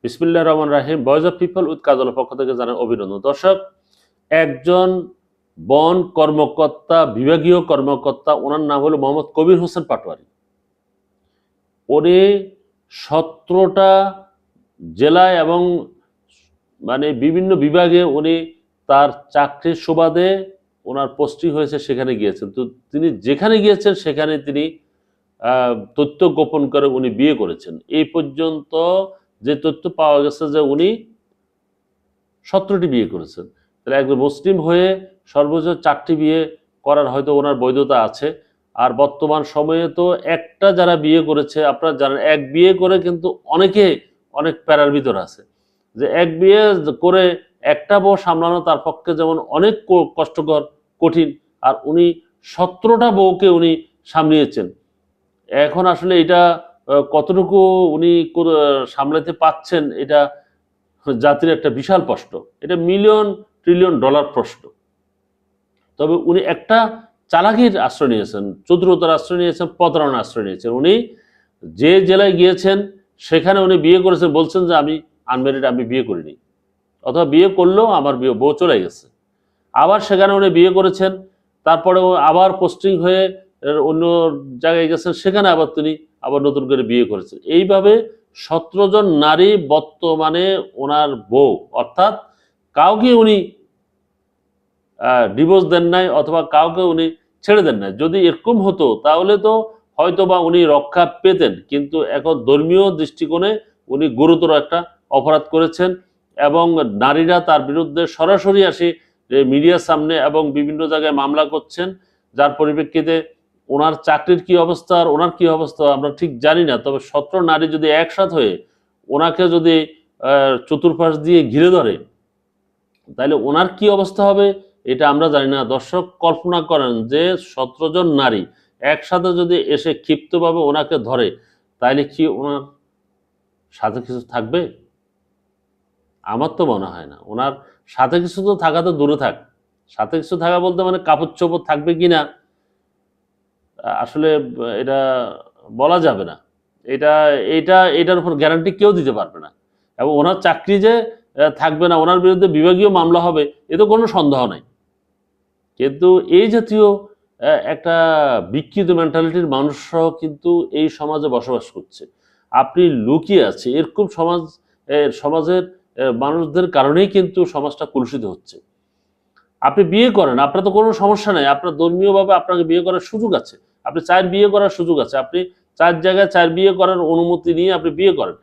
বিসমিল্লাহির রহমানির রহিম। Voice of people with কাজলের পক্ষ থেকে জানাই অভিনন্দন। দর্শক, একজন বন কর্মকর্তা, বিভাগীয় কর্মকর্তা, ওনার নাম হলো মোহাম্মদ কবির হোসেন পাটোয়ারি। উনি 17টা জেলায় এবং বিভিন্ন বিভাগে উনি তার চাকরির সুবাদে ওনার পোস্টিং হয়েছে, সেখানে গিয়েছেন। তো তিনি যেখানে গিয়েছেন সেখানে তিনি তথ্য গোপন করে উনি বিয়ে করেছেন। এই পর্যন্ত যে তথ্য পাওয়া গেছে যে উনি 17টি বিয়ে করেছেন। তাহলে একজন মুসলিম হয়ে সর্বোচ্চ 4টি বিয়ে করার হয়তো ওনার বৈধতা আছে। আর বর্তমান সময়ে তো একটা যারা বিয়ে করেছে, আপনারা জানেন, এক বিয়ে করে কিন্তু অনেকে অনেক প্যারার ভিতর আছে, যে এক বিয়ে করে একটা বউ সামলানো তার পক্ষে যেমন অনেক কষ্টকর, কঠিন, আর উনি 17টা বউকে উনি সামলিয়েছেন। এখন আসলে এটা কতটুকু উনি সামলাতে পাচ্ছেন, এটা জাতির একটা বিশাল প্রশ্ন। এটা মিলিয়ন ট্রিলিয়ন ডলার প্রশ্ন। তবে উনি একটা চালাকির আশ্রয় নিয়েছেন, চতুরতার আশ্রয় নিয়েছেন, প্রতারণার আশ্রয় নিয়েছেন। উনি যে জেলায় গিয়েছেন সেখানে উনি বিয়ে করেছেন, বলছেন যে আমি আনমেরিড, আমি বিয়ে করিনি, অথবা বিয়ে করলেও আমার বউ চলে গেছে। আবার সেখানে উনি বিয়ে করেছেন, তারপরে আবার পোস্টিং হয়ে অন্য জায়গায় গেছেন, সেখানে আবার তিনি আবার নতুন করে বিয়ে করেছেন। এইভাবে 17 জন নারী বর্তমানে ওনার বউ, অর্থাৎ কাউকে উনি ডিভোর্স দেন নাই অথবা কাউকে উনি ছেড়ে দেন নাই। যদি এরকম হতো তাহলে তো হয়তো বা উনি রক্ষা পেতেন, কিন্তু এখন ধর্মীয় দৃষ্টিকোণে উনি গুরুতর একটা অপরাধ করেছেন এবং নারীরা তার বিরুদ্ধে সরাসরি আসে মিডিয়ার সামনে এবং বিভিন্ন জায়গায় মামলা করছেন, যার পরিপ্রেক্ষিতে ওনার চাকরির কি অবস্থা আর ওনার কি অবস্থা আমরা ঠিক জানি না। তবে 17 নারী যদি একসাথ হয়ে ওনাকে যদি চতুর্পাশ দিয়ে ঘিরে ধরে, তাহলে ওনার কি অবস্থা হবে এটা আমরা জানি না। দর্শক, কল্পনা করেন যে 17 জন নারী একসাথে যদি এসে ক্ষিপ্তভাবে ওনাকে ধরে, তাইলে কি ওনার সাথে কিছু থাকবে? আমার তো মনে হয় না। ওনার সাথে কিছু তো থাকা তো দূরে থাক, সাথে কিছু থাকা বলতে কাপড় চোপড় থাকবে কিনা আসলে এটা বলা যাবে না। এটা এটা এটার উপর গ্যারান্টি কেউ দিতে পারবে না। এবং ওনার চাকরি যে থাকবে না, ওনার বিরুদ্ধে বিভাগীয় মামলা হবে, এ তো কোনো সন্দেহ নাই। কিন্তু এই জাতীয় একটা বিকৃত মেন্টালিটির মানুষরাও কিন্তু এই সমাজে বসবাস করছে। আপনি লুকিয়ে আছে এরকম সমাজের মানুষদের কারণেই কিন্তু সমাজটা কলুষিত হচ্ছে। আপনি বিয়ে করেন, আপনার তো কোনো সমস্যা নাই, আপনার ধর্মীয়ভাবে আপনাকে বিয়ে করার সুযোগ আছে, আপনি 4 বিয়ে করার সুযোগ আছে, আপনি 4 জায়গায় 4 বিয়ে করার অনুমতি নিয়ে আপনি বিয়ে করেন।